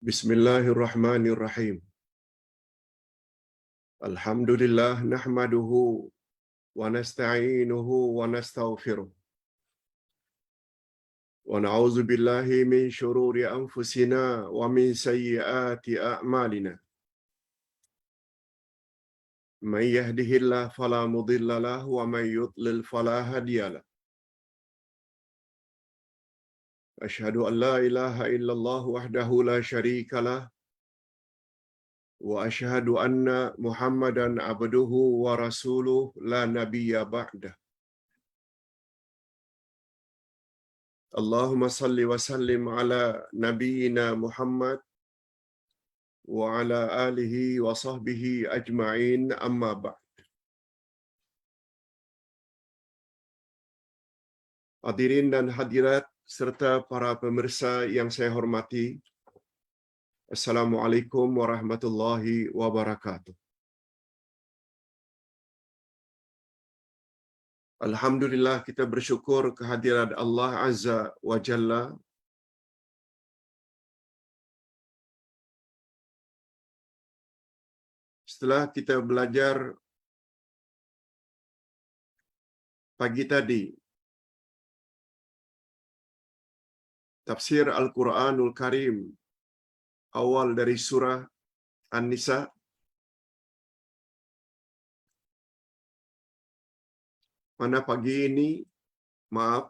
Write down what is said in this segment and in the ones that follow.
Bismillahirrahmanirrahim. Alhamdulillah nahmaduhu wa nasta'inuhu wa nastaghfiruh. Wa na'udzu billahi min shururi anfusina wa min sayyiati a'malina. Man yahdihillahu fala mudilla lahu wa man yudlil fala hadiya lahu. Asyhadu an la ilaha illallah wahdahu la syarika lah wa asyhadu anna Muhammadan abduhu wa rasuluh la nabiyya ba'dah. Allahumma salli wa sallim ala nabiyyina Muhammad wa ala alihi wa sahbihi ajma'in amma ba'd. Hadirin dan hadirat serta para pemirsa yang saya hormati, Assalamualaikum warahmatullahi wabarakatuh. Alhamdulillah, kita bersyukur kehadiran Allah Azza wa Jalla setelah kita belajar pagi tadi tafsir Al-Quranul Karim awal dari surah An-Nisa. Mana pagi ini,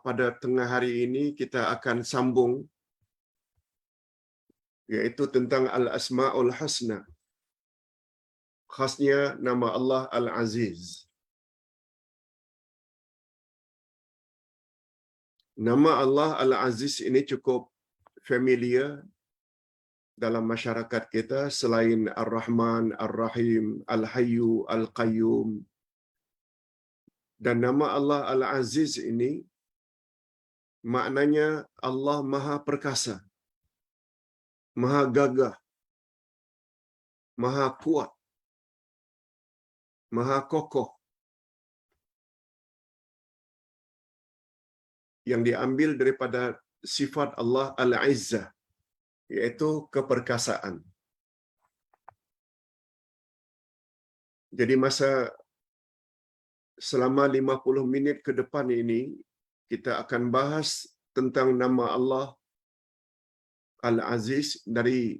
pada tengah hari ini kita akan sambung, yaitu tentang Al-Asma'ul Husna. Khasnya nama Allah Al-Aziz. Nama Allah Al-Aziz ini cukup familiar dalam masyarakat kita selain Ar-Rahman, Ar-Rahim, Al-Hayyu, Al-Qayyum. Dan nama Allah Al-Aziz ini maknanya Allah Maha Perkasa, Maha Gagah, Maha Kuat, Maha Kokoh, yang diambil daripada sifat Allah Al-Izzah, yaitu keperkasaan. Jadi selama 50 minit ke depan ini, kita akan bahas tentang nama Allah Al-Aziz dari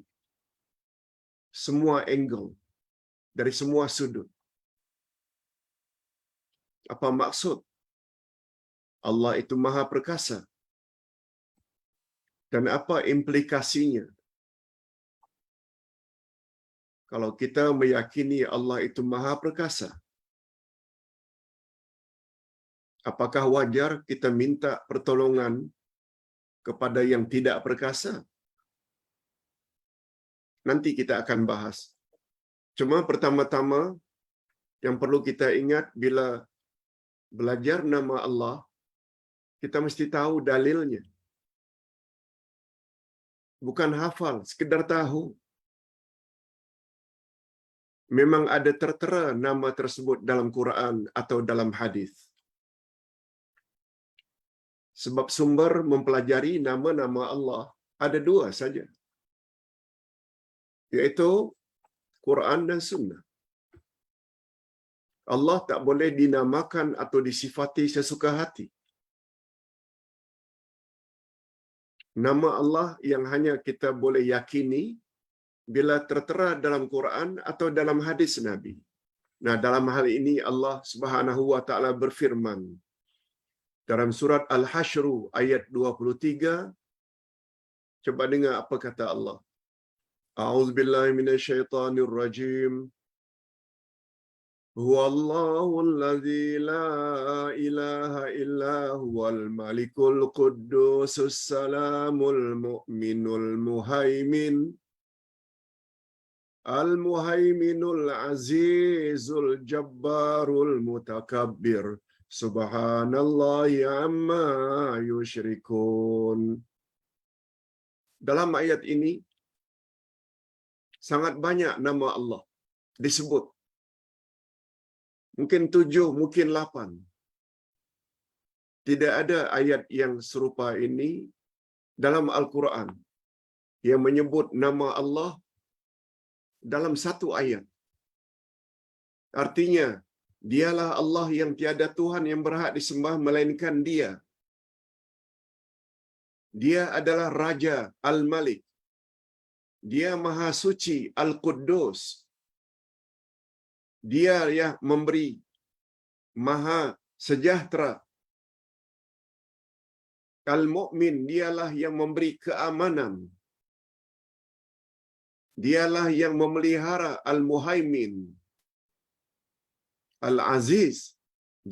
semua angle, dari semua sudut. Apa maksud Allah itu Maha Perkasa? Dan apa implikasinya kalau kita meyakini Allah itu Maha Perkasa? Apakah wajar kita minta pertolongan kepada yang tidak perkasa? Nanti kita akan bahas. Cuma pertama-tama yang perlu kita ingat bila belajar nama Allah, kita mesti tahu dalilnya. Bukan hafal, sekedar tahu. Memang ada tertera nama tersebut dalam Quran atau dalam hadis. Sebab sumber mempelajari nama-nama Allah ada dua saja, yaitu Quran dan Sunnah. Allah tak boleh dinamakan atau disifati sesuka hati. Nama Allah yang hanya kita boleh yakini bila tertera dalam Quran atau dalam hadis Nabi. Nah, dalam hal ini Allah Subhanahu wa taala berfirman dalam surat Al-Hasyr ayat 23. Coba dengar apa kata Allah. A'udzubillahi minasyaitonir rajim. Huwallahu allazi la ilaha illa huwal malikul quddusus salamul mu'minul muhaimin al-muhaiminul azizul jabbarul mutakabbir subhanallahi amma yusyrikun. Dalam ayat ini sangat banyak nama Allah disebut. Mungkin 7, mungkin 8. Tidak ada ayat yang serupa ini dalam Al-Quran yang menyebut nama Allah dalam satu ayat. Artinya, dialah Allah yang tiada Tuhan yang berhak disembah melainkan Dia. Dia adalah Raja Al-Malik. Dia Maha Suci Al-Quddus. Dia yang memberi Maha Sejahtera. Al-Mu'min, dialah yang memberi keamanan. Dialah yang memelihara Al-Muhaimin. Al-Aziz,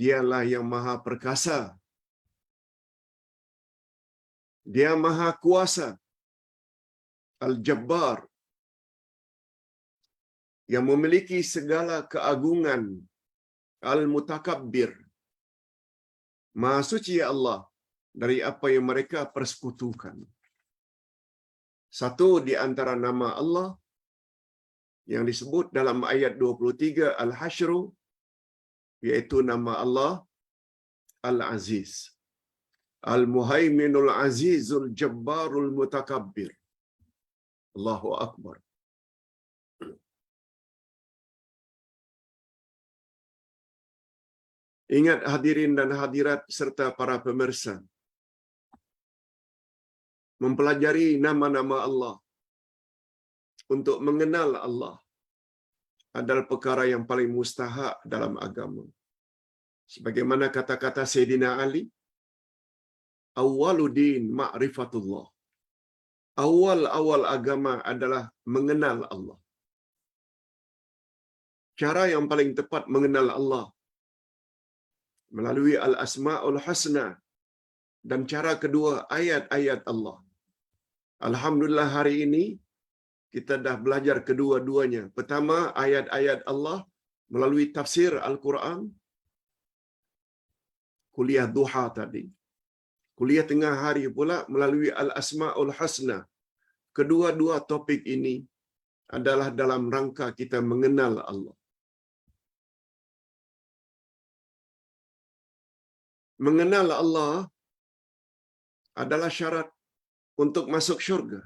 dialah yang Maha Perkasa. Dia Maha Kuasa. Al-Jabbar, yang memiliki segala keagungan. Al-Mutakabbir, Maha Suci Allah dari apa yang mereka persekutukan. Satu di antara nama Allah yang disebut dalam ayat 23 Al-Hasyr, yaitu nama Allah Al-Aziz. Al-Muhaiminul Azizul Jabbarul Mutakabbir. Allahu Akbar. Ingat hadirin dan hadirat serta para pemirsa, mempelajari nama-nama Allah untuk mengenal Allah adalah perkara yang paling mustahak dalam agama. Sebagaimana kata-kata Sayyidina Ali, awwaluddin ma'rifatullah. Awal-awal agama adalah mengenal Allah. Cara yang paling tepat mengenal Allah melalui Al-Asma'ul Husna, dan cara kedua ayat-ayat Allah. Alhamdulillah hari ini kita dah belajar kedua-duanya. Pertama, ayat-ayat Allah melalui tafsir Al-Quran. Kuliah duha tadi. Kuliah tengah hari pula melalui Al-Asma'ul Husna. Kedua-dua topik ini adalah dalam rangka kita mengenal Allah. Mengenal Allah adalah syarat untuk masuk syurga.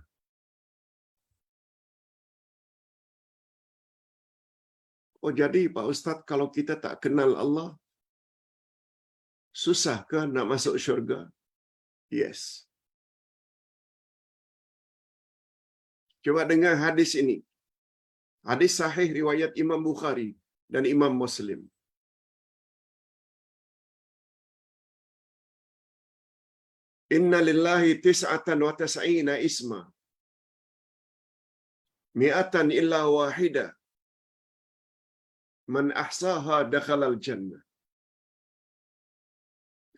Oh, jadi Pak Ustaz, kalau kita tak kenal Allah, susah ke nak masuk syurga? Yes. Coba dengar hadis ini. Hadis sahih riwayat Imam Bukhari dan Imam Muslim. Inna lillahi tis'atan wa tas'ina isma. Mi'atan illa wahida. Man ahsaha dakhalal jannah.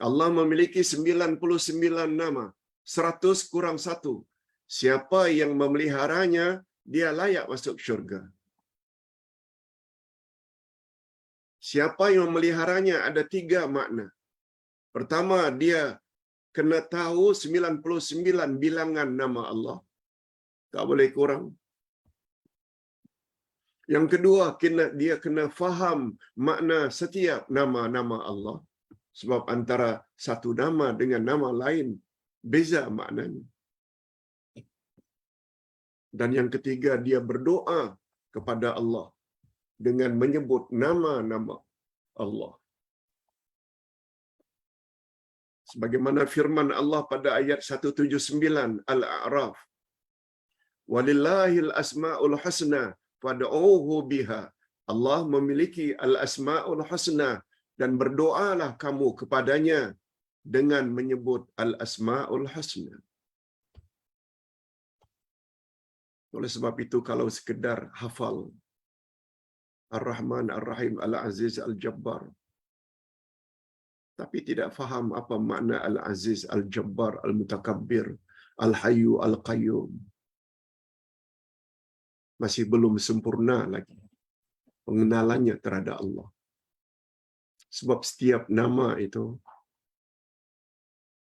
Allah memiliki 99 nama. 100 kurang 1. Siapa yang memeliharanya, dia layak masuk syurga. Siapa yang memeliharanya ada 3 makna. Pertama, dia kena tahu 99 bilangan nama Allah. Tak boleh kurang. Yang kedua, dia kena faham makna setiap nama-nama Allah. Sebab antara satu nama dengan nama lain, beza maknanya. Dan yang ketiga, dia berdoa kepada Allah dengan menyebut nama-nama Allah. Sebagaimana firman Allah pada ayat 179 Al-A'raf, walillahil asma'ul husna fad'uuhu biha. Allah memiliki al-asma'ul husna, dan berdoalah kamu kepadanya dengan menyebut al-asma'ul husna. Oleh sebab itu, kalau sekedar hafal Ar-Rahman, Ar-Rahim, Al-Aziz, Al-Jabbar, tapi tidak faham apa makna Al-Aziz, Al-Jabbar, Al-Mutakabbir, Al-Hayyu, Al-Qayyum, masih belum sempurna lagi pengenalannya terhadap Allah. Sebab setiap nama itu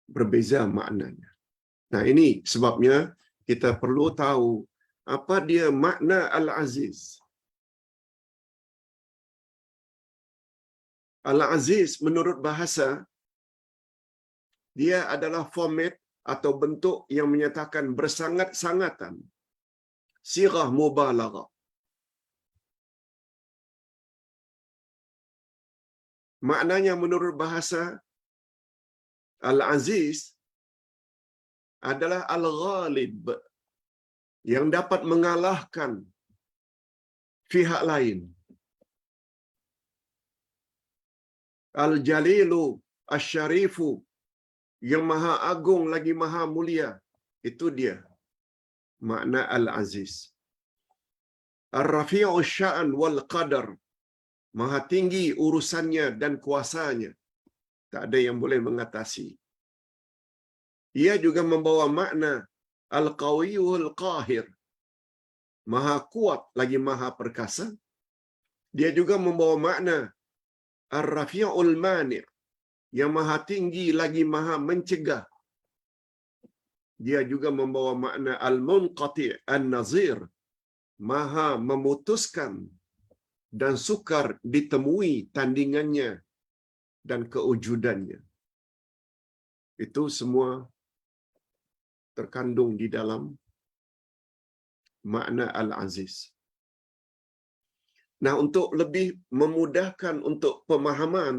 berbeza maknanya. Nah, ini sebabnya kita perlu tahu apa dia makna Al-Aziz. Al-Aziz menurut bahasa, dia adalah format atau bentuk yang menyatakan bersangat-sangatan. Sirah mubalaghah. Maknanya menurut bahasa Al-Aziz adalah Al-Ghalib, yang dapat mengalahkan pihak lain. Al-Jalilu Asy-Syarifu, yang maha agung lagi maha mulia. Itu dia makna Al-Aziz. Ar-Rafi'u Sya'an wal Qadar, maha tinggi urusannya dan kuasanya, tak ada yang boleh mengatasi. Ia juga membawa makna Al-Qawiyul Qahir, maha kuat lagi maha perkasa. Dia juga membawa makna Ar-Rafi'ul Mani', yang maha tinggi lagi maha mencegah. Dia juga membawa makna Al-Munqati' An-Nazir, maha memutuskan dan sukar ditemui tandingannya dan kewujudannya. Itu semua terkandung di dalam makna Al-Aziz. Nah, untuk lebih memudahkan untuk pemahaman,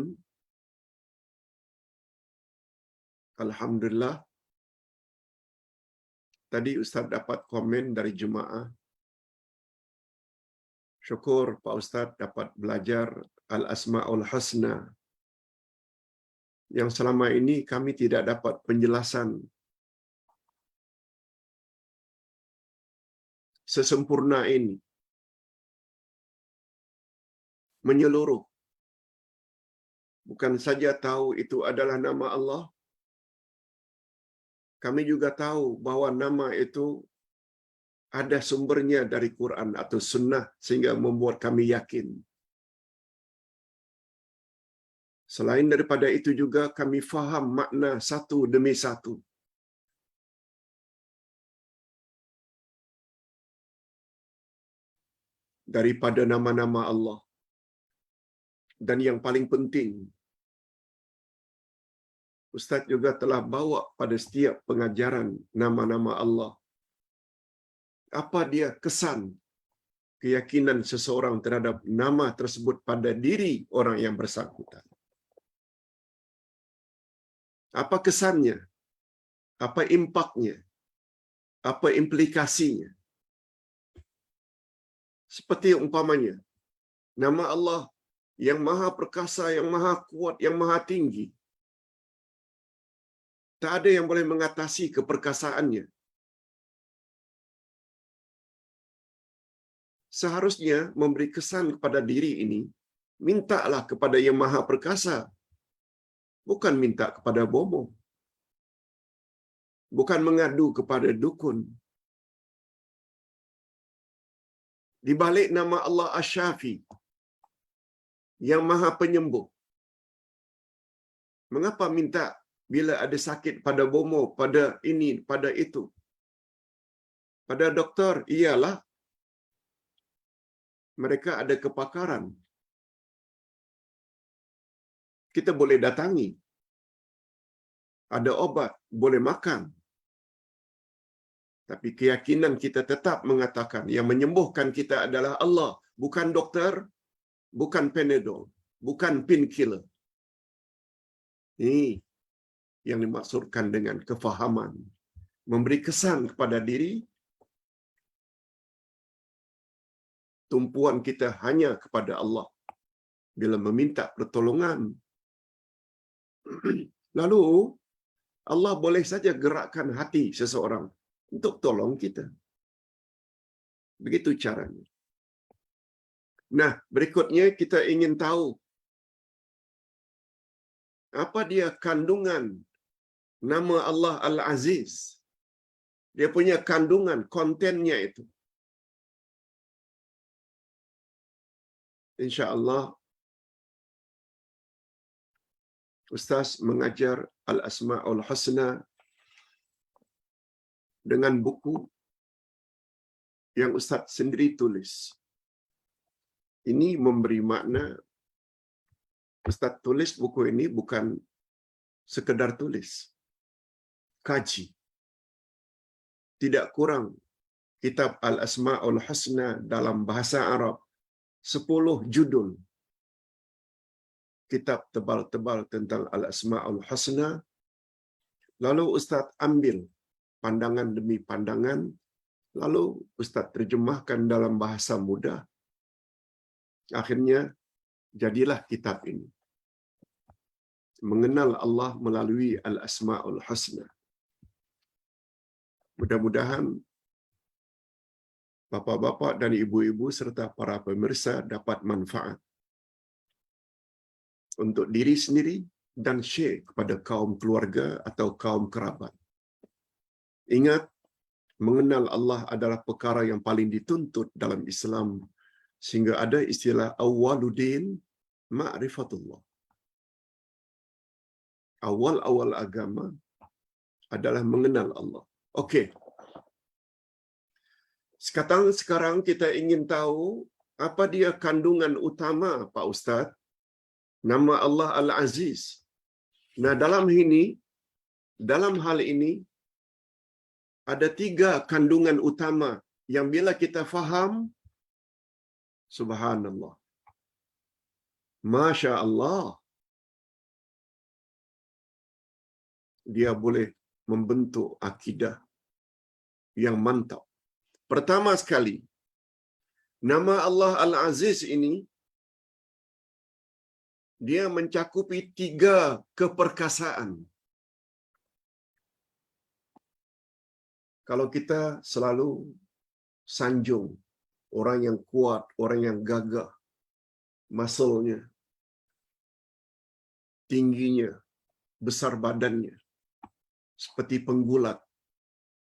alhamdulillah, tadi Ustaz dapat komen dari jemaah. Syukur Pak Ustaz dapat belajar Al-Asma'ul Husna, yang selama ini kami tidak dapat penjelasan sesempurna ini, menyeluruh. Bukan saja tahu itu adalah nama Allah, kami juga tahu bahwa nama itu ada sumbernya dari Quran atau Sunnah, sehingga membuat kami yakin. Selain daripada itu juga kami faham makna satu demi satu. Daripada nama-nama Allah. Dan yang paling penting, Ustaz juga telah bawa pada setiap pengajaran nama-nama Allah, apa dia kesan, keyakinan seseorang terhadap nama tersebut pada diri orang yang bersangkutan. Apa kesannya? Apa impaknya? Apa implikasinya? Seperti umpamanya, nama Allah yang maha perkasa, yang maha kuat, yang maha tinggi. Tak ada yang boleh mengatasi keperkasaannya. Seharusnya memberi kesan kepada diri ini, mintalah kepada yang maha perkasa. Bukan minta kepada bomo. Bukan mengadu kepada dukun. Di balik nama Allah Asy-Syafi, yang maha penyembuh, mengapa minta bila ada sakit pada bomo, pada ini, pada itu? Pada doktor, iyalah mereka ada kepakaran. Kita boleh datangi. Ada obat, boleh makan. Tapi keyakinan kita tetap mengatakan yang menyembuhkan kita adalah Allah, bukan doktor, bukan Panadol, bukan painkiller. Ini yang dimaksudkan dengan kefahaman. Memberi kesan kepada diri, tumpuan kita hanya kepada Allah bila meminta pertolongan. Lalu, Allah boleh saja gerakkan hati seseorang untuk tolong kita. Begitu caranya. Nah, berikutnya kita ingin tahu apa dia kandungan nama Allah Al-Aziz. Dia punya kandungan, kontennya itu. InsyaAllah, Ustaz mengajar Al-Asma'ul Husna dengan buku yang Ustaz sendiri tulis. Ini memberi makna, Ustaz tulis buku ini bukan sekedar tulis, kaji. Tidak kurang kitab Al-Asma'ul Husna dalam bahasa Arab, 10 judul kitab tebal-tebal tentang Al-Asma'ul Husna. Lalu Ustaz ambil pandangan demi pandangan, lalu Ustaz terjemahkan dalam bahasa mudah. Akhirnya jadilah kitab ini. Mengenal Allah melalui Al-Asma'ul Husna. Mudah-mudahan bapa-bapa dan ibu-ibu serta para pemirsa dapat manfaat untuk diri sendiri dan share kepada kaum keluarga atau kaum kerabat. Ingat, mengenal Allah adalah perkara yang paling dituntut dalam Islam, sehingga ada istilah awwaluddin ma'rifatullah. Awal-awal agama adalah mengenal Allah. Okey. Sekarang kita ingin tahu apa dia kandungan utama, Pak Ustaz, nama Allah Al-Aziz. Nah, dalam hal ini ada 3 kandungan utama yang bila kita faham, subhanallah, Masya Allah, dia boleh membentuk akidah yang mantap. Pertama sekali, nama Allah Al-Aziz ini, dia mencakupi 3 keperkasaan. Kalau kita selalu sanjung orang yang kuat, orang yang gagah, muscle-nya, tingginya, besar badannya, seperti penggulat,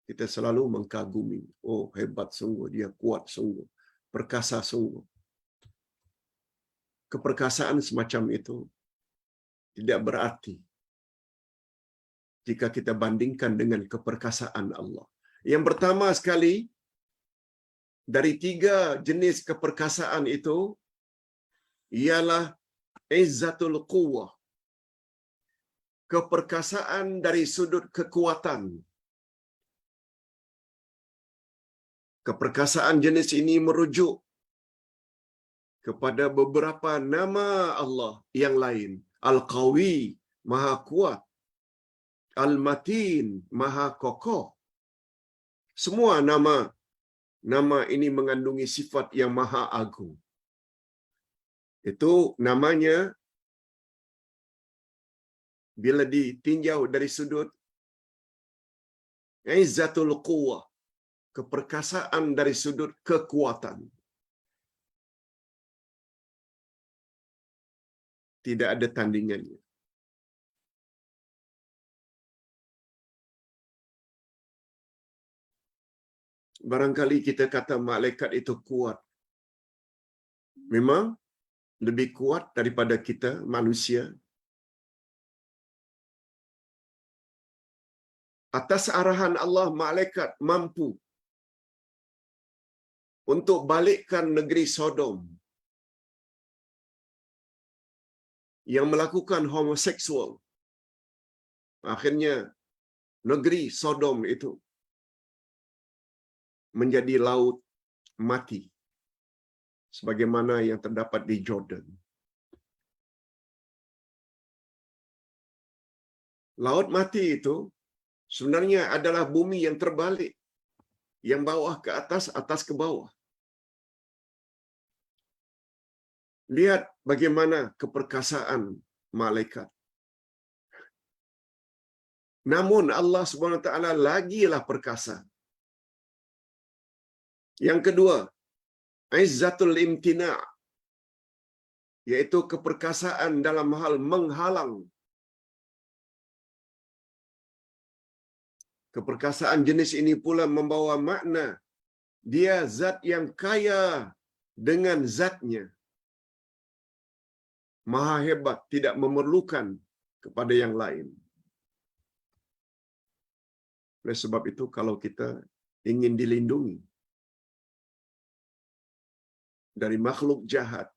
kita selalu mengkagumi. Oh, hebat sungguh, dia kuat sungguh, perkasa sungguh. Keperkasaan semacam itu tidak berarti jika kita bandingkan dengan keperkasaan Allah. Yang pertama sekali, dari 3 jenis keperkasaan itu, ialah izzatul quwwah. Keperkasaan dari sudut kekuatan. Keperkasaan jenis ini merujuk kepada beberapa nama Allah yang lain. Al-Qawi, Maha Kuat. Al-Matin, Maha Kokoh. Semua nama ini mengandungi sifat yang maha agung. Itu namanya bila ditinjau dari sudut izzatul quwwah, keperkasaan dari sudut kekuatan. Tidak ada tandingannya. Barangkali kita kata malaikat itu kuat. Memang lebih kuat daripada kita manusia. Atas arahan Allah, malaikat mampu untuk balikkan negeri Sodom yang melakukan homoseksual. Akhirnya negeri Sodom itu menjadi laut mati, sebagaimana yang terdapat di Jordan. Laut mati itu sebenarnya adalah bumi yang terbalik, yang bawah ke atas, atas ke bawah. Lihat bagaimana keperkasaan malaikat. Namun Allah SWT lagilah perkasa. Yang kedua, izzatul imtina', yaitu keperkasaan dalam hal menghalang. Keperkasaan jenis ini pula membawa makna dia zat yang kaya dengan zatnya. Maha hebat, tidak memerlukan kepada yang lain. Oleh sebab itu, kalau kita ingin dilindungi dari makhluk jahat,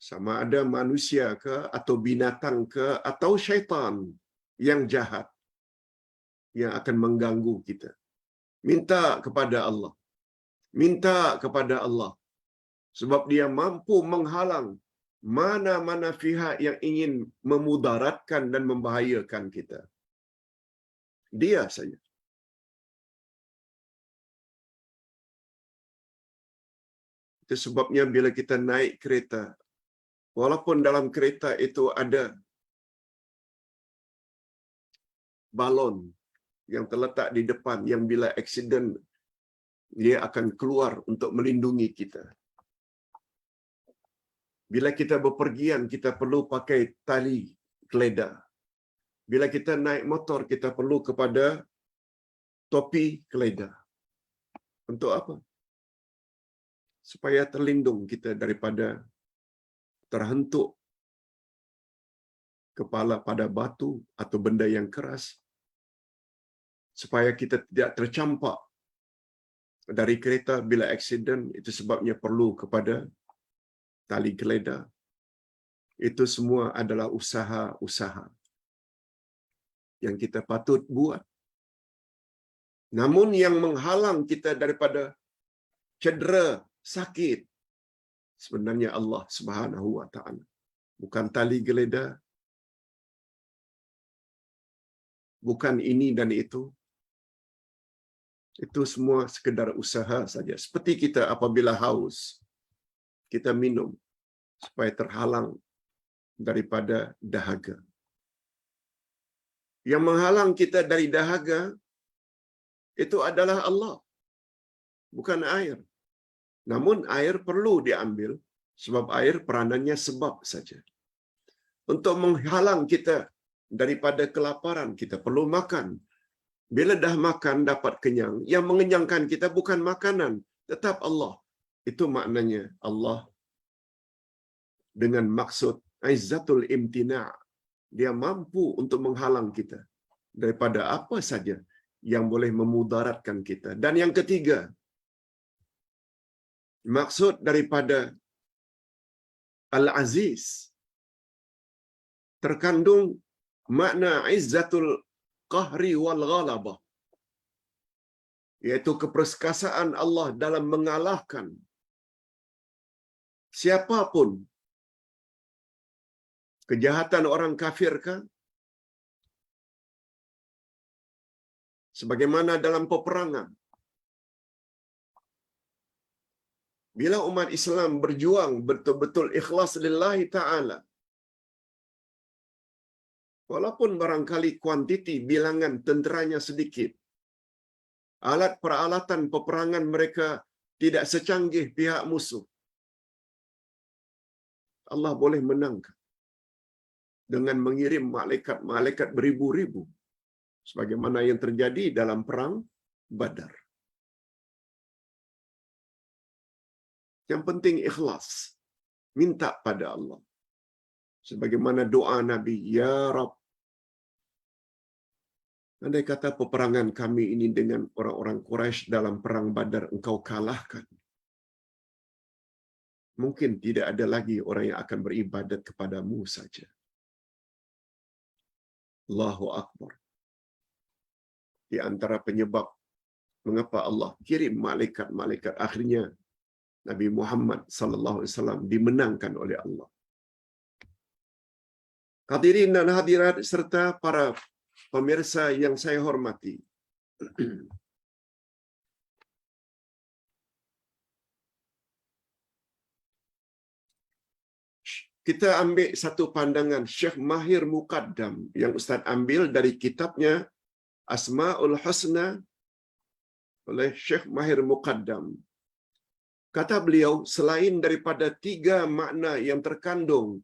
sama ada manusia ke, atau binatang ke, atau syaitan yang jahat, yang akan mengganggu kita. Minta kepada Allah. Minta kepada Allah. Sebab dia mampu menghalang mana-mana pihak yang ingin memudaratkan dan membahayakan kita. Dia saja. Itu sebabnya bila kita naik kereta, walaupun dalam kereta itu ada balon yang terletak di depan yang bila aksiden dia akan keluar untuk melindungi kita. Bila kita bepergian, kita perlu pakai tali geledah. Bila kita naik motor, kita perlu kepada topi geledah. Untuk apa? Supaya terlindung kita daripada terhentuk kepala pada batu atau benda yang keras. Supaya kita tidak tercampak dari kereta bila aksiden, itu sebabnya perlu kepada tali geledah. Itu semua adalah usaha-usaha yang kita patut buat. Namun yang menghalang kita daripada cedera, sakit, sebenarnya Allah Subhanahu wa taala. Bukan tali geledah, bukan ini dan itu. Itu semua sekedar usaha saja. Seperti kita apabila haus, kita minum supaya terhalang daripada dahaga. Yang menghalang kita dari dahaga itu adalah Allah, bukan air. Namun air perlu diambil sebab air peranannya sebab saja. Untuk menghalang kita daripada kelaparan, kita perlu makan. Bila dah makan dapat kenyang, yang mengenyangkan kita bukan makanan, tetap Allah. Itu maknanya Allah dengan maksud izzatul imtina'. Dia mampu untuk menghalang kita daripada apa saja yang boleh memudaratkan kita. Dan yang ketiga, maksud daripada Al-Aziz terkandung makna izzatul qahri wal ghalabah, iaitu keperkasaan Allah dalam mengalahkan siapapun. Kejahatan orang kafirkah? Sebagaimana dalam peperangan, bila umat Islam berjuang betul-betul ikhlas lillahi ta'ala, walaupun barangkali kuantiti bilangan tenteranya sedikit, alat peralatan peperangan mereka tidak secanggih pihak musuh, Allah boleh menangkan dengan mengirim malaikat-malaikat beribu-ribu, sebagaimana yang terjadi dalam perang Badar. Yang penting ikhlas, minta pada Allah. Sebagaimana doa Nabi, Ya Rabb, andai kata peperangan kami ini dengan orang-orang Quraisy dalam perang Badar engkau kalahkan, mungkin tidak ada lagi orang yang akan beribadat kepadamu saja. Allahu Akbar. Di antara penyebab mengapa Allah kirim malaikat-malaikat, akhirnya Nabi Muhammad sallallahu alaihi wasallam dimenangkan oleh Allah. Hadirin dan hadirat serta para pemirsa yang saya hormati. Kita ambil satu pandangan Syekh Mahir Muqaddam yang Ustaz ambil dari kitabnya Asmaul Husna oleh Syekh Mahir Muqaddam. Kata beliau, selain daripada 3 makna yang terkandung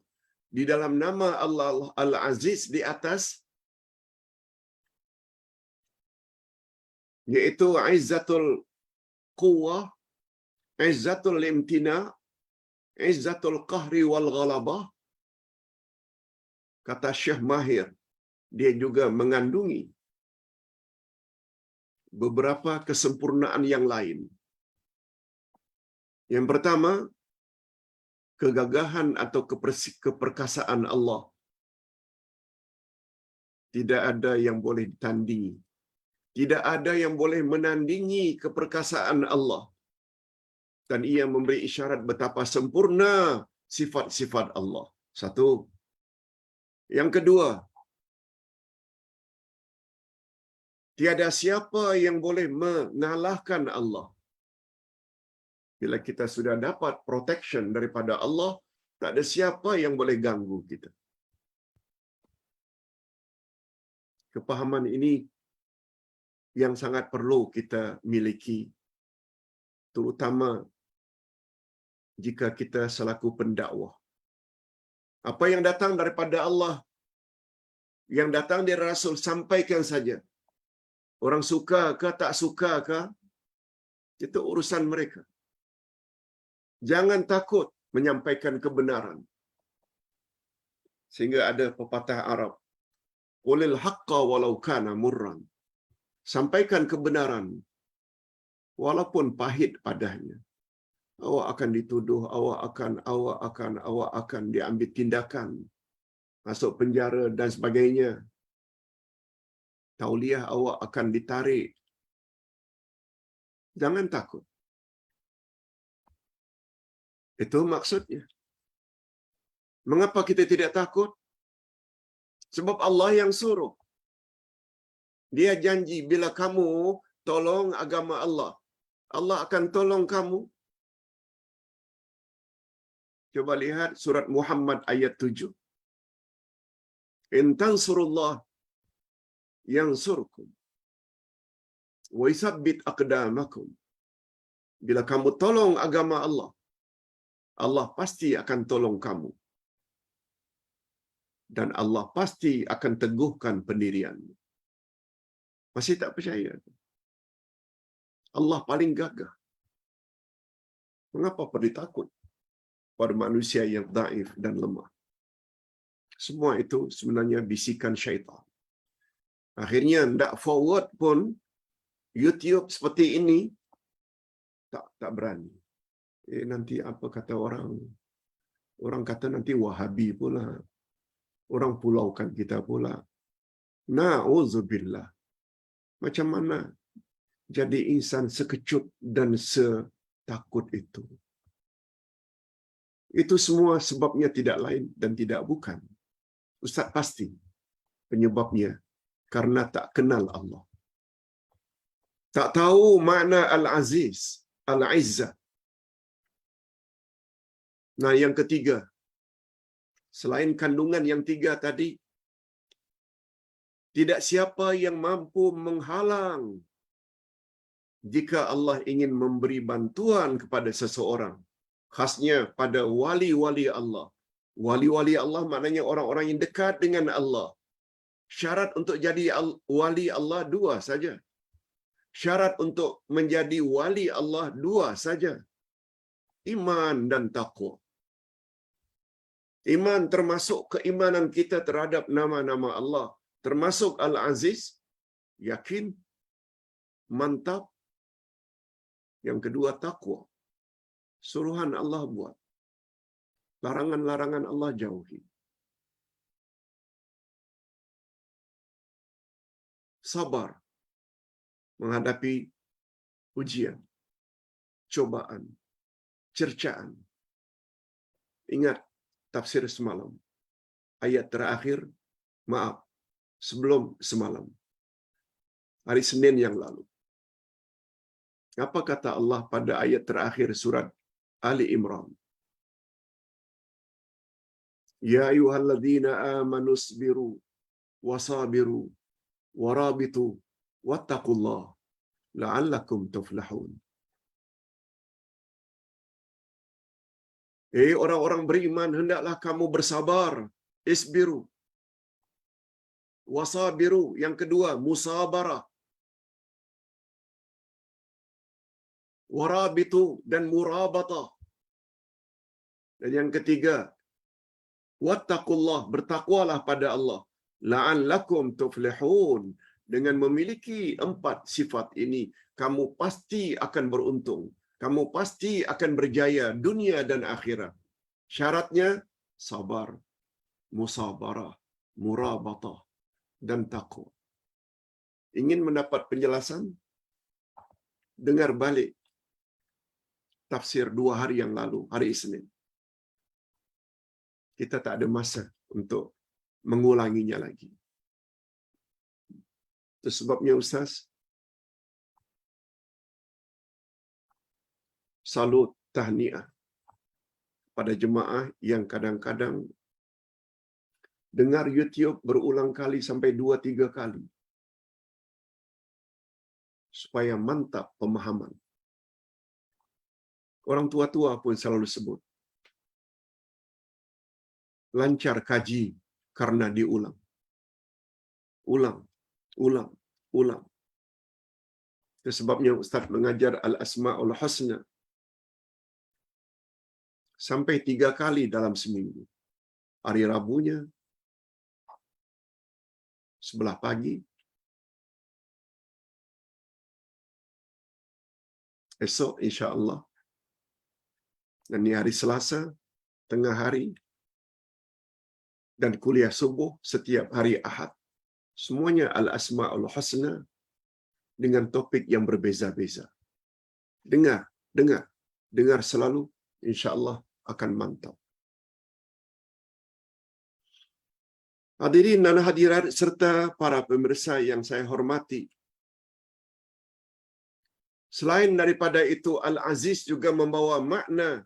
di dalam nama Allah Al-Aziz di atas, yaitu Izzatul Quwwah, Izzatul Imtina', Izzatul Qahri wal Ghalabah, kata Syekh Mahir, dia juga mengandungi beberapa kesempurnaan yang lain. Yang pertama, kegagahan atau keperkasaan Allah. Tidak ada yang boleh ditandingi. Tidak ada yang boleh menandingi keperkasaan Allah. Dan ia memberi isyarat betapa sempurna sifat-sifat Allah. Satu. Yang kedua, tiada siapa yang boleh mengalahkan Allah. Bila kita sudah dapat protection daripada Allah, tak ada siapa yang boleh ganggu kita. Kepahaman ini yang sangat perlu kita miliki, terutama jika kita selaku pendakwah. Apa yang datang daripada Allah, yang datang dari Rasul, sampaikan saja. Orang suka ke tak suka ke, itu urusan mereka. Jangan takut menyampaikan kebenaran. Sehingga ada pepatah Arab, qulil haqqa walau kana murran. Sampaikan kebenaran walaupun pahit padanya. Awak akan dituduh, awak akan diambil tindakan, masuk penjara dan sebagainya. Tauliah awak akan ditarik. Jangan takut. Itu maksudnya. Mengapa kita tidak takut? Sebab Allah yang suruh. Dia janji bila kamu tolong agama Allah, Allah akan tolong kamu. Coba lihat surat Muhammad ayat 7. In tansurullah yansurkum wa yusabbit aqdamakum. Bila kamu tolong agama Allah, Allah pasti akan tolong kamu. Dan Allah pasti akan teguhkan pendirianmu. Masih tak percaya? Allah paling gagah. Mengapa perlu takut pada manusia yang dhaif dan lemah? Semua itu sebenarnya bisikan syaitan. Akhirnya tidak forward pun YouTube seperti ini tak berani. Nanti apa kata orang? Orang kata nanti Wahabi pula. Orang pulaukan kita pula. Na'udzubillah. Macam mana jadi insan sekecut dan setakut itu? Itu semua sebabnya tidak lain dan tidak bukan. Ustaz pasti penyebabnya karena tak kenal Allah. Tak tahu makna Al-Aziz, Al-Izzah. Nah, yang ketiga, selain kandungan yang tiga tadi, tidak siapa yang mampu menghalang jika Allah ingin memberi bantuan kepada seseorang. Khasnya pada wali-wali Allah. Wali-wali Allah maknanya orang-orang yang dekat dengan Allah. Syarat untuk jadi wali Allah dua saja. Syarat untuk menjadi wali Allah dua saja. Iman dan taqwa. Iman termasuk keimanan kita terhadap nama-nama Allah. Termasuk Al-Aziz, yakin, mantap. Yang kedua, taqwa. Suruhan Allah buat. Larangan-larangan Allah jauhi. Sabar menghadapi ujian, cobaan, cercaan. Ingat tafsir semalam. Ayat terakhir, sebelum semalam. Hari Senin yang lalu. Apa kata Allah pada ayat terakhir surat Ali Imran? Ya ayyuhalladzina amanu isbiru wasabiru warabitu wattaqullah la'allakum tuflihun. Orang-orang beriman, hendaklah kamu bersabar. Isbiru. Wasabiru. Yang kedua, musabarah. Warabitu dan murabatah. Dan yang ketiga, wattaqullah, bertakwalah pada Allah. La'allakum tuflihun. Dengan memiliki 4 sifat ini, kamu pasti akan beruntung. Kamu pasti akan berjaya dunia dan akhirat. Syaratnya sabar, musabarah, murabatah dan taqwa. ingin mendapat penjelasan, dengar balik tafsir 2 hari yang lalu, hari Isnin. Kita tak ada masa untuk mengulanginya lagi. Itu sebabnya Ustaz, salut tahniah pada jemaah yang kadang-kadang dengar YouTube berulang kali sampai 2-3 kali supaya mantap pemahaman. Orang tua-tua pun selalu sebut, lancar kaji karena diulang. Ulang, ulang, ulang. Itu sebabnya Ustaz mengajar Al-Asma'ul Husna sampai 3 kali dalam seminggu. Hari Rabunya, sebelah pagi, esok insya-Allah, dan ini hari Selasa, tengah hari, dan kuliah subuh setiap hari Ahad. Semuanya Al-Asma'ul Husna dengan topik yang berbeza-beza. Dengar, dengar, dengar selalu, insya-Allah akan mantap. Hadirin dan hadirat serta para pemirsa yang saya hormati. Selain daripada itu, Al-Aziz juga membawa makna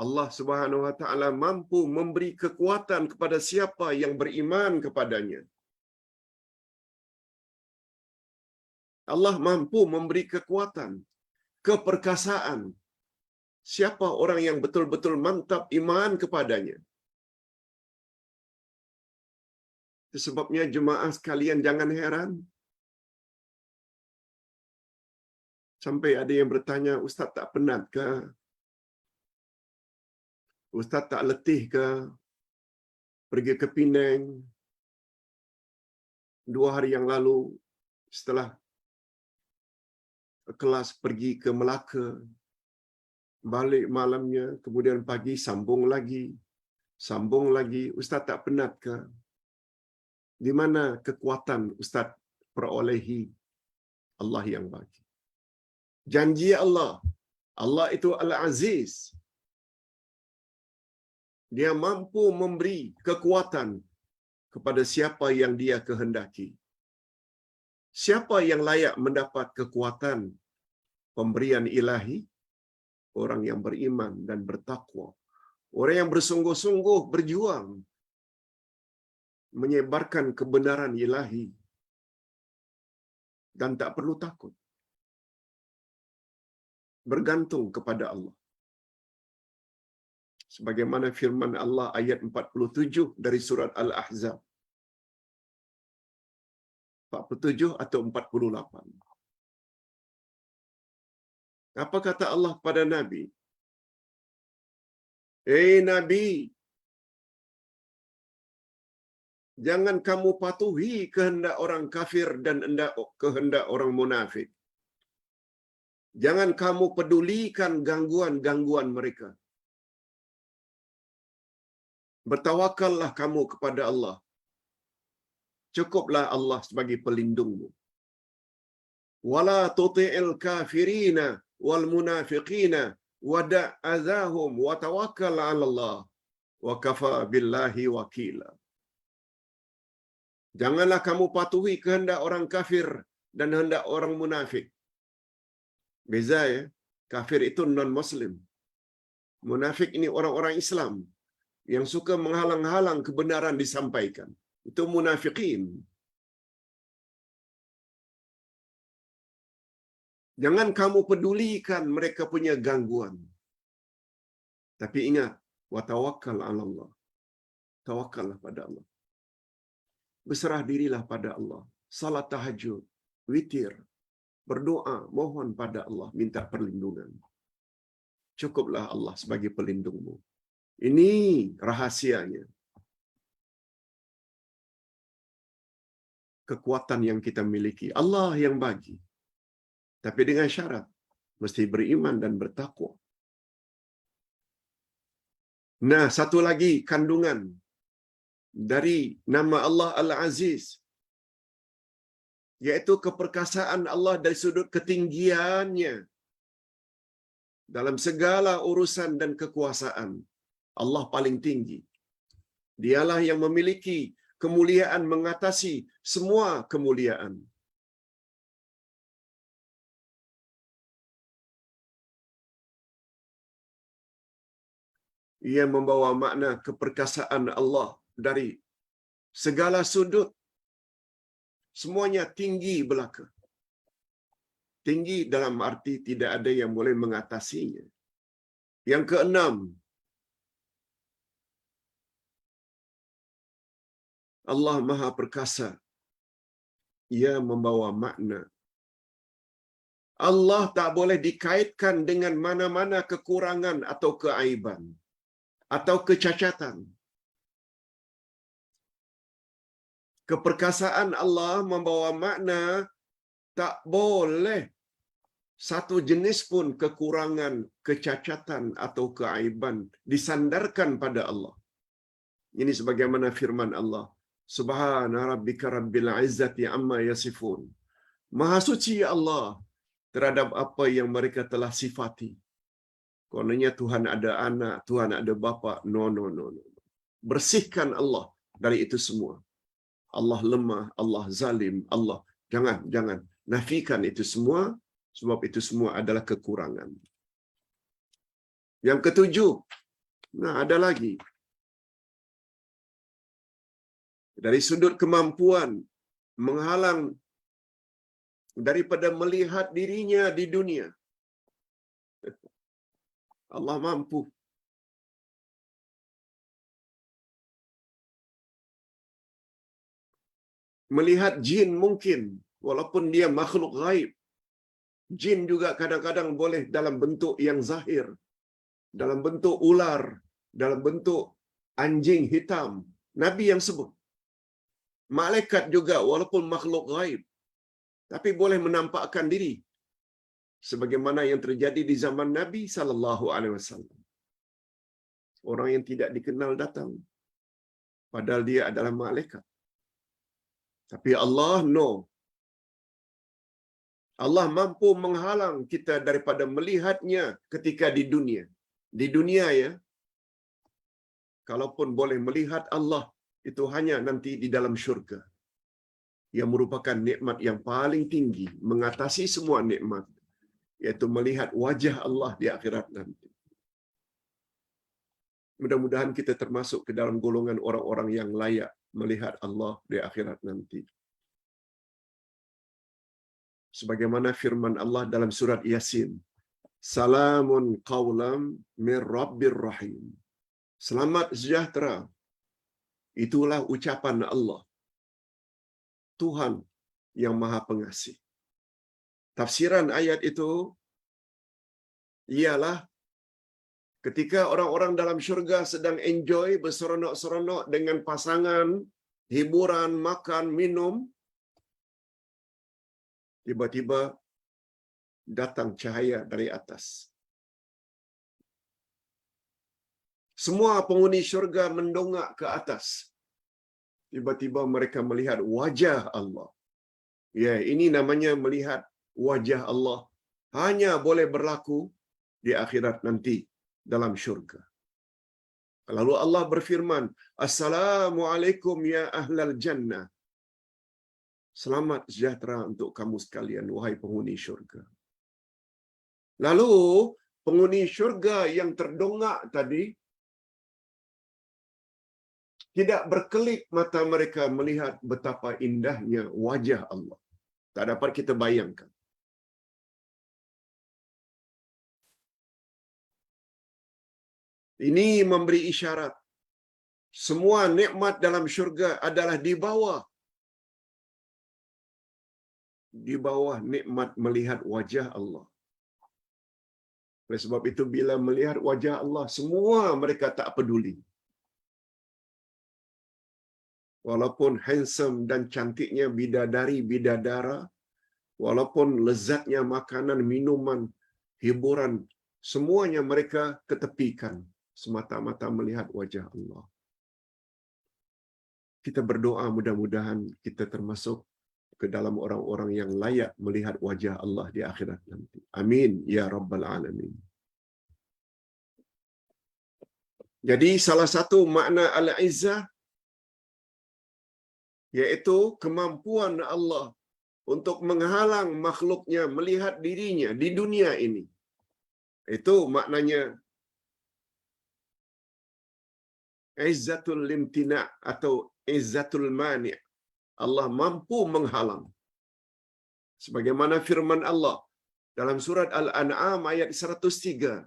Allah Subhanahu wa taala mampu memberi kekuatan kepada siapa yang beriman kepadanya. Allah mampu memberi kekuatan, keperkasaan siapa orang yang betul-betul mantap iman kepadanya. Itu sebabnya jemaah sekalian jangan heran sampai ada yang bertanya, Ustaz tak penat ke? Ustaz tak letih ke? Pergi ke Penang 2 hari yang lalu, setelah kelas pergi ke Melaka, balik malamnya, kemudian pagi sambung lagi. Ustaz tak penat ke? Di mana kekuatan Ustaz perolehi? Allah yang bagi. Janji Allah, Allah itu Al-Aziz. Dia mampu memberi kekuatan kepada siapa yang dia kehendaki. Siapa yang layak mendapat kekuatan pemberian ilahi? Orang yang beriman dan bertakwa. Orang yang bersungguh-sungguh berjuang menyebarkan kebenaran ilahi dan tak perlu takut. Bergantung kepada Allah. Sebagaimana firman Allah ayat 47 dari surat Al-Ahzab. 47 atau 48. Apa kata Allah kepada Nabi? Nabi, jangan kamu patuhi kehendak orang kafir dan kehendak orang munafik. Jangan kamu pedulikan gangguan-gangguan mereka. Bertawakallah kamu kepada Allah. Cukuplah Allah sebagai pelindungmu. Wala tuti'il kafirina wal munafiqina wada' azahum wa tawakkal 'ala Allah wa kafa billahi wakila. Janganlah kamu patuhi kehendak orang kafir dan kehendak orang munafik. Beza ya. Kafir itu non-muslim. Munafik ini orang-orang Islam yang suka menghalang-halang kebenaran disampaikan. Itu munafikin. Jangan kamu pedulikan mereka punya gangguan. Tapi ingat, wa tawakkal 'ala Allah. Tawakkallah pada Allah. Berserah dirilah pada Allah. Salat tahajud, witir, berdoa, mohon pada Allah, minta perlindungan. Cukuplah Allah sebagai pelindungmu. Ini rahasianya. Kekuatan yang kita miliki, Allah yang bagi. Tapi dengan syarat, mesti beriman dan bertakwa. Nah, satu lagi kandungan dari nama Allah Al-Aziz. yaitu keperkasaan Allah dari sudut ketinggiannya dalam segala urusan dan kekuasaan. Allah paling tinggi. Dialah yang memiliki kemuliaan mengatasi semua kemuliaan. Ia membawa makna keperkasaan Allah dari segala sudut. Semuanya tinggi belaka. Tinggi dalam arti tidak ada yang boleh mengatasinya. Yang keenam, Allah Maha Perkasa. Ia membawa makna Allah tak boleh dikaitkan dengan mana-mana kekurangan atau keaiban atau kecacatan. Keperkasaan Allah membawa makna tak boleh satu jenis pun kekurangan, kecacatan atau keaiban disandarkan pada Allah. Ini sebagaimana firman Allah, Subhana rabbika rabbil izzati amma yasifun. Maha suci Allah terhadap apa yang mereka telah sifati. Kononnya Tuhan ada anak, Tuhan ada bapa. No. Bersihkan Allah dari itu semua. Allah lemah, Allah zalim, Allah. Jangan. Nafikan itu semua, sebab itu semua adalah kekurangan. Yang ketujuh, ada lagi. Dari sudut kemampuan, menghalang daripada melihat dirinya di dunia. Allah mampu. Melihat jin mungkin, walaupun dia makhluk gaib. Jin juga kadang-kadang boleh dalam bentuk yang zahir, dalam bentuk ular, dalam bentuk anjing hitam. Nabi yang sebut. Malaikat juga walaupun makhluk gaib, tapi boleh menampakkan diri. Sebagaimana yang terjadi di zaman Nabi SAW. Orang yang tidak dikenal datang, padahal dia adalah malaikat. Tapi Allah no. Allah mampu menghalang kita daripada melihatnya ketika di dunia. Di dunia ya, kalaupun boleh melihat Allah, itu hanya nanti di dalam syurga. Yang merupakan nikmat yang paling tinggi, mengatasi semua nikmat, yaitu melihat wajah Allah di akhirat nanti. Mudah-mudahan kita termasuk ke dalam golongan orang-orang yang layak melihat Allah di akhirat nanti. Sebagaimana firman Allah dalam surat Yasin, Salamun qawlam min Rabbir Rahim. Selamat sejahtera. Itulah ucapan Allah, Tuhan yang Maha Pengasih. Tafsiran ayat itu ialah ketika orang-orang dalam syurga sedang enjoy, berseronok-seronok dengan pasangan, hiburan, makan, minum, tiba-tiba datang cahaya dari atas. Semua penghuni syurga mendongak ke atas. Tiba-tiba mereka melihat wajah Allah. Ya, ini namanya melihat wajah Allah. Hanya boleh berlaku di akhirat nanti dalam syurga. Lalu Allah berfirman, Assalamualaikum ya ahlal jannah. Selamat sejahtera untuk kamu sekalian, wahai penghuni syurga. Lalu penghuni syurga yang terdongak tadi tidak berkelip mata mereka melihat betapa indahnya wajah Allah. Tak dapat kita bayangkan. Ini memberi isyarat semua nikmat dalam syurga adalah di bawah nikmat melihat wajah Allah. Oleh sebab itu bila melihat wajah Allah, semua mereka tak peduli. Walaupun handsome dan cantiknya bidadari-bidadara, walaupun lezatnya makanan, minuman, hiburan, semuanya mereka ketepikan semata-mata melihat wajah Allah. Kita berdoa mudah-mudahan kita termasuk ke dalam orang-orang yang layak melihat wajah Allah di akhirat nanti. Amin ya rabbal alamin. Jadi salah satu makna al-izzah yaitu kemampuan Allah untuk menghalang makhluknya melihat dirinya di dunia ini. Itu maknanya izzatul limtina' atau izzatul mani'. Allah mampu menghalang. Sebagaimana firman Allah dalam surat Al-An'am ayat 103.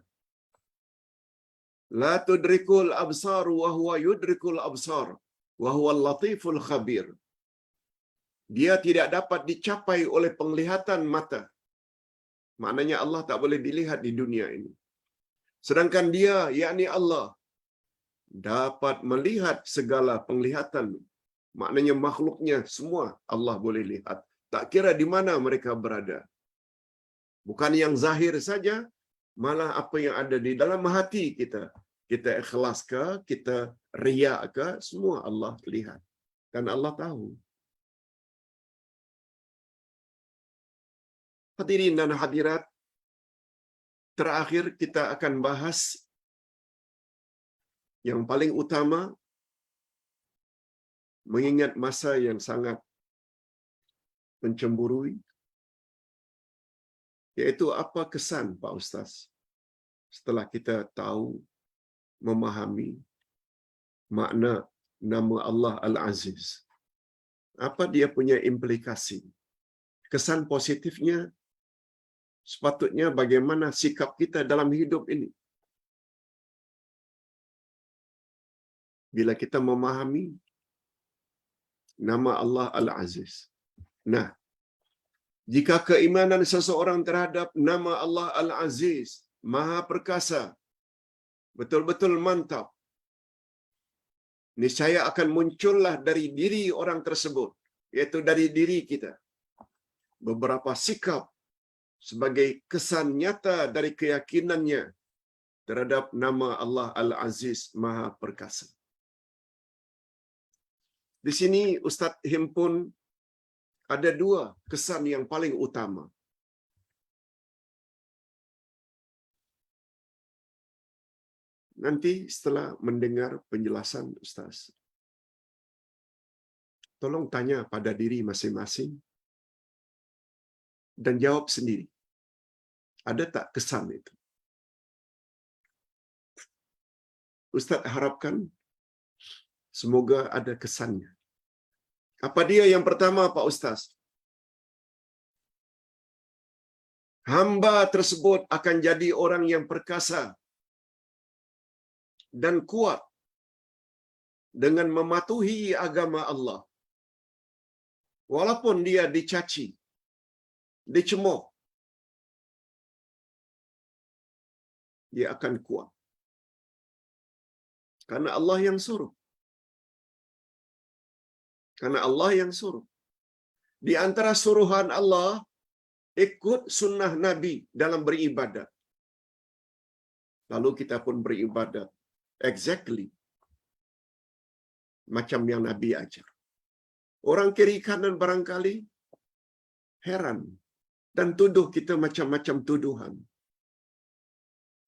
La tudrikul absar wa huwa yudrikul absar wa huwal latiful khabir. Dia tidak dapat dicapai oleh penglihatan mata. Maknanya Allah tak boleh dilihat di dunia ini. Sedangkan dia, yakni Allah, dapat melihat segala penglihatan. Maknanya makhluknya semua Allah boleh lihat. Tak kira di mana mereka berada. Bukan yang zahir saja, malah apa yang ada di dalam hati kita. Kita ikhlas ke, kita riak ke, semua Allah lihat. Dan Allah tahu. Hadirin dan hadirat, terakhir kita akan bahas yang paling utama, mengingat masa yang sangat mencemburui, yaitu apa kesan Pak Ustaz setelah kita tahu, memahami makna nama Allah Al-Aziz. Apa dia punya implikasi? Kesan positifnya sepatutnya bagaimana sikap kita dalam hidup ini. Bila kita memahami nama Allah Al-Aziz. Nah, jika keimanan seseorang terhadap nama Allah Al-Aziz, Maha Perkasa, betul-betul mantap, niscaya akan muncullah dari diri orang tersebut, yaitu dari diri kita, beberapa sikap sebagai kesan nyata dari keyakinannya terhadap nama Allah Al-Aziz Maha Perkasa. Di sini Ustaz himpun ada dua kesan yang paling utama. Nanti setelah mendengar penjelasan Ustaz, tolong tanya pada diri masing-masing dan jawab sendiri. Ada tak kesan itu? Ustaz harapkan semoga ada kesannya. Apa dia yang pertama Pak Ustaz? Hamba tersebut akan jadi orang yang perkasa dan kuat dengan mematuhi agama Allah. Walaupun dia dicaci, dicemooh, dia akan kuat. Karena Allah yang suruh. Karena Allah yang suruh. Di antara suruhan Allah, ikut sunnah Nabi dalam beribadat. Lalu kita pun beribadat exactly macam yang Nabi ajar. Orang kiri kanan barangkali heran dan tuduh kita macam-macam tuduhan.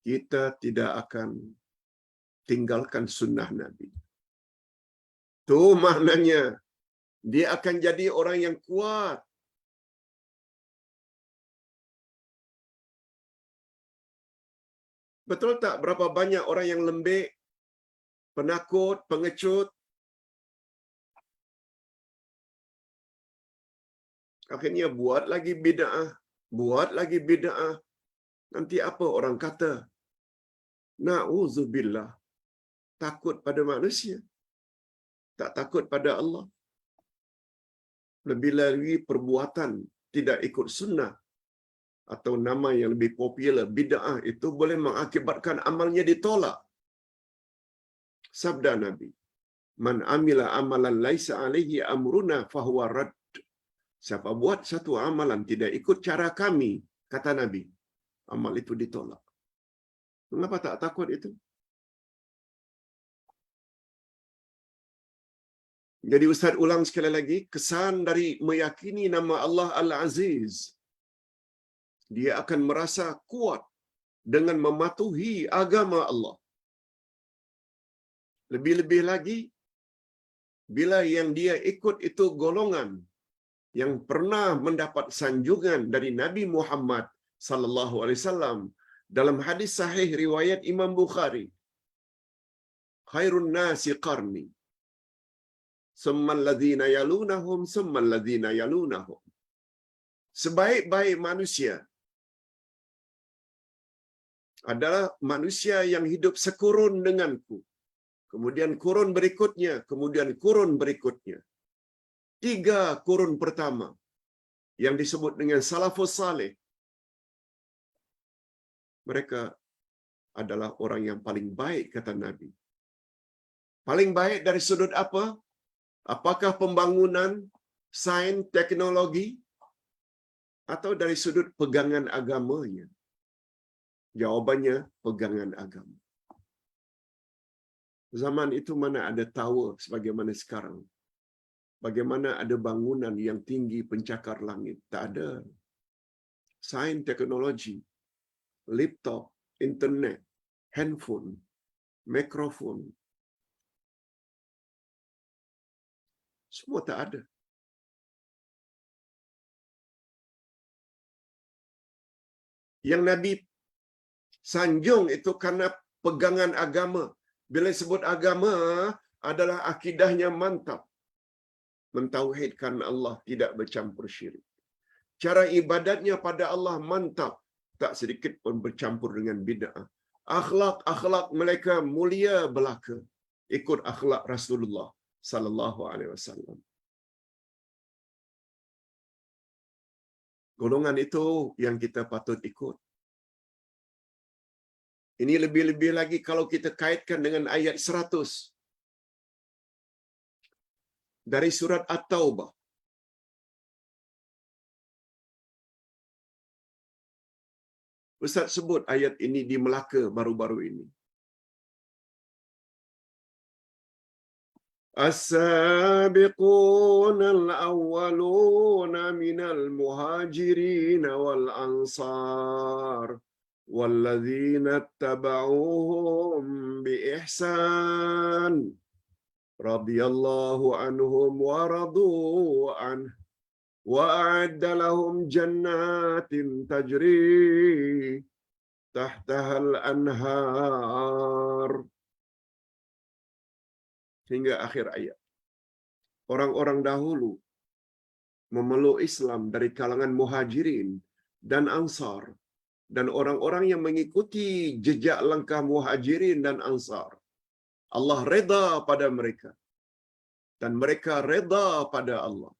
Kita tidak akan tinggalkan sunnah Nabi. Itu maknanya dia akan jadi orang yang kuat. Betul tak berapa banyak orang yang lembek, penakut, pengecut, akhirnya buat lagi bid'ah. Nanti apa orang kata? Na'udzubillah. Takut pada manusia. Tak takut pada Allah. Lebih lagi perbuatan tidak ikut sunnah atau nama yang lebih popular, bid'ah, itu boleh mengakibatkan amalnya ditolak. Sabda Nabi, Man amila amalan laisa alaihi amruna fahuwa rad. Siapa buat satu amalan tidak ikut cara kami, kata Nabi, amal itu ditolak. Mengapa tak takut itu? Jadi Ustaz ulang sekali lagi, kesan dari meyakini nama Allah Al-Aziz. Dia akan merasa kuat dengan mematuhi agama Allah. Lebih-lebih lagi, bila yang dia ikut itu golongan yang pernah mendapat sanjungan dari Nabi Muhammad sallallahu alaihi wasallam dalam hadis sahih riwayat Imam Bukhari, khairun nasi qarni, summal ladzina yalunahum, summal ladzina yalunahum. Sebaik-baik manusia adalah manusia yang hidup sekurun denganku. Kemudian kurun berikutnya, kemudian kurun berikutnya. 3 kurun pertama yang disebut dengan salafus saleh. Mereka adalah orang yang paling baik, kata Nabi. Paling baik dari sudut apa? Apakah pembangunan, sains, teknologi, atau dari sudut pegangan agamanya? Jawabannya, pegangan agama. Zaman itu mana ada tower sebagaimana sekarang. Bagaimana ada bangunan yang tinggi pencakar langit? Tak ada. Sains, teknologi, laptop, internet, handphone, mikrofon, semua tak ada. Yang Nabi sanjung itu karena pegangan agama. Bila sebut agama adalah akidahnya mantap. Mentauhidkan Allah, tidak bercampur syirik. Cara ibadatnya pada Allah mantap, tak sedikit pun bercampur dengan bid'ah. Akhlak mereka mulia belaka, ikut akhlak Rasulullah sallallahu alaihi wasallam. Golongan itu yang kita patut ikut. Ini lebih-lebih lagi kalau kita kaitkan dengan ayat 100 dari surat At-Taubah. Ustaz sebut ayat ini di Melaka baru-baru ini. As-sabiqun al-awwaluna minal muhajirin wal ansar walladzina ittaba'uuhum biihsan radhiyallahu anhum wa radu anhu wa a'adda lahum jannatin tajri tahtaha al-anhar hingga akhir ayat. Orang-orang dahulu memeluk Islam dari kalangan muhajirin dan ansar, dan orang-orang yang mengikuti jejak langkah muhajirin dan ansar, Allah reda pada mereka dan mereka reda pada Allah,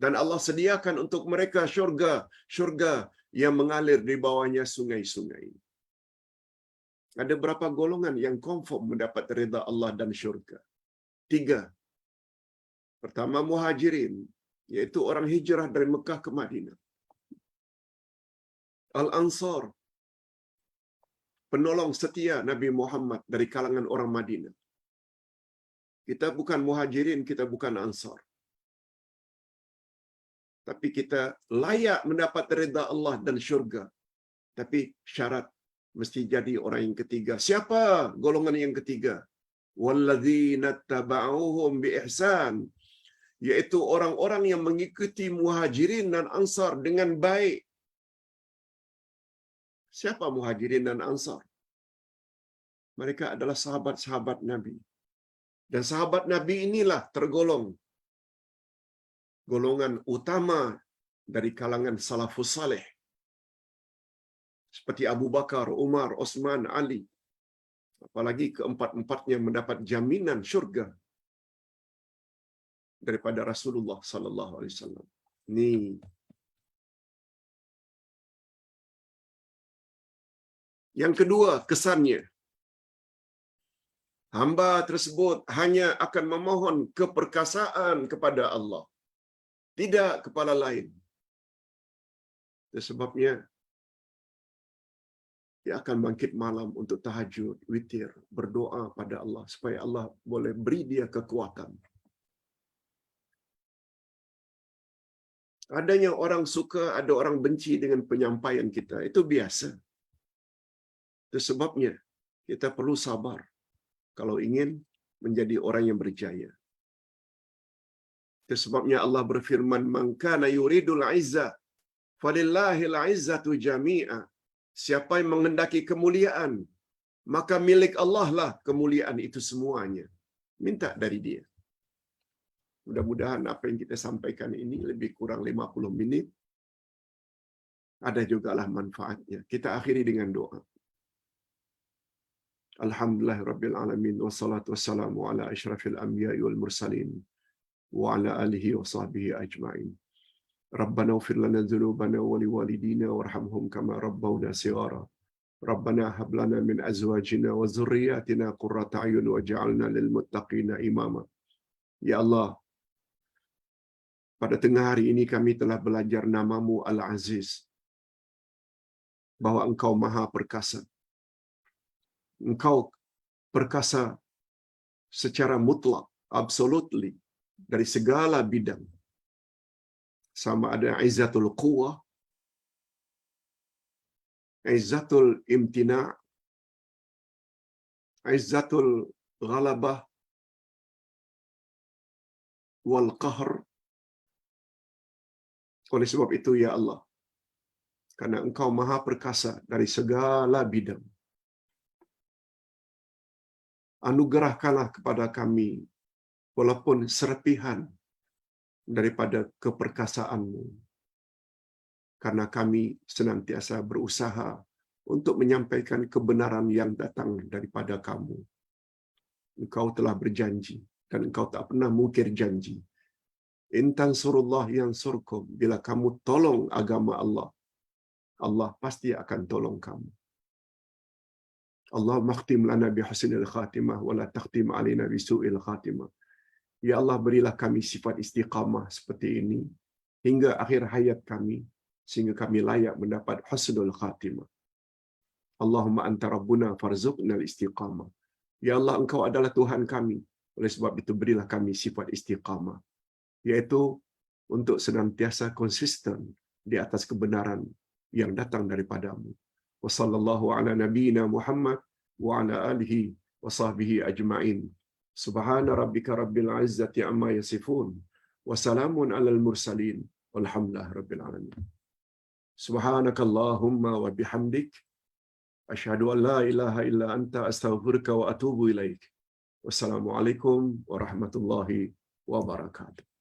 dan Allah sediakan untuk mereka syurga yang mengalir di bawahnya sungai-sungai. Ada berapa golongan yang confirm mendapat reda Allah dan syurga? 3. Pertama, muhajirin, iaitu orang hijrah dari Mekah ke Madinah. Al-Ansar, penolong setia Nabi Muhammad dari kalangan orang Madinah. Kita bukan muhajirin, kita bukan ansar. Tapi kita layak mendapat reda Allah dan syurga. Tapi syarat mesti jadi orang yang ketiga. Siapa golongan yang ketiga? Walladzina taba'uhum biihsan, yaitu orang-orang yang mengikuti muhajirin dan ansar dengan baik. Siapa muhajirin dan ansar? Mereka adalah sahabat-sahabat Nabi. Dan sahabat Nabi inilah tergolong golongan utama dari kalangan salafus saleh. Seperti Abu Bakar, Umar, Osman, Ali. Apalagi keempat-empatnya mendapat jaminan syurga daripada Rasulullah sallallahu alaihi wasallam. Ini yang kedua, kesannya. Hamba tersebut hanya akan memohon keperkasaan kepada Allah, tidak kepada lain. Itu sebabnya dia akan bangkit malam untuk tahajud, witir, berdoa pada Allah supaya Allah boleh beri dia kekuatan. Adanya orang suka, ada orang benci dengan penyampaian kita. Itu biasa. Itu sebabnya kita perlu sabar kalau ingin menjadi orang yang berjaya. Itu sebabnya Allah berfirman, "Man kana yuridul 'izzah, falillahil 'izzatu jami'a." Siapa yang menghendaki kemuliaan, maka milik Allah lah kemuliaan itu semuanya. Minta dari Dia. Mudah-mudahan apa yang kita sampaikan ini lebih kurang 50 minit ada jugalah manfaatnya. Kita akhiri dengan doa. Alhamdulillahirabbil alamin wassalatu wassalamu ala asyrafil anbiya'i wal mursalin wa ala alihi wa sahbihi ajma'in. Rabbana ighfir lana dzunubana wa liwalidina warhamhum kama rabbawna shighara. Rabbana hab lana min azwajina wa dzurriyyatina qurrata a'yun waj'alna lil muttaqina imama. Ya Allah, pada tengah hari ini kami telah belajar nama-Mu Al-Aziz, bahwa Engkau Maha Perkasa. Engkau perkasa secara mutlak, absolutely, dari segala bidang. Sama ada izzatul quwwah, izzatul imtina', izzatul ghalabah, wal qahr. Oleh sebab itu, ya Allah, karena Engkau Maha Perkasa dari segala bidang, anugerahkanlah kepada kami walaupun serpihan daripada keperkasaan-Mu, karena kami senantiasa berusaha untuk menyampaikan kebenaran yang datang daripada Kamu. Engkau telah berjanji dan Engkau tak pernah mungkir janji. Intan surullah yang surkum, bila kamu tolong agama Allah, Allah pasti akan tolong kamu. Allah makhtim lana bihusnil khatimah wa la takhtim alina bisu'il khatimah. Ya Allah, berilah kami sifat istiqamah seperti ini hingga akhir hayat kami, sehingga kami layak mendapat husnul khatimah. Allahumma anta rabbuna farzuqnal istiqamah. Ya Allah, Engkau adalah Tuhan kami. Oleh sebab itu berilah kami sifat istiqamah, yaitu untuk senantiasa konsisten di atas kebenaran yang datang daripada-Mu. Wa sallallahu ala nabiyyina Muhammad wa ala alihi wa sahbihi ajma'in. Subhana rabbika rabbil izzati amma yasifun wa salamun alal mursalin walhamdulillahi rabbil alamin. Subhanakallahumma wa bihamdik asyhadu an la ilaha illa anta astaghfiruka wa atubu ilaik. Wassalamualaikum warahmatullahi wabarakatuh.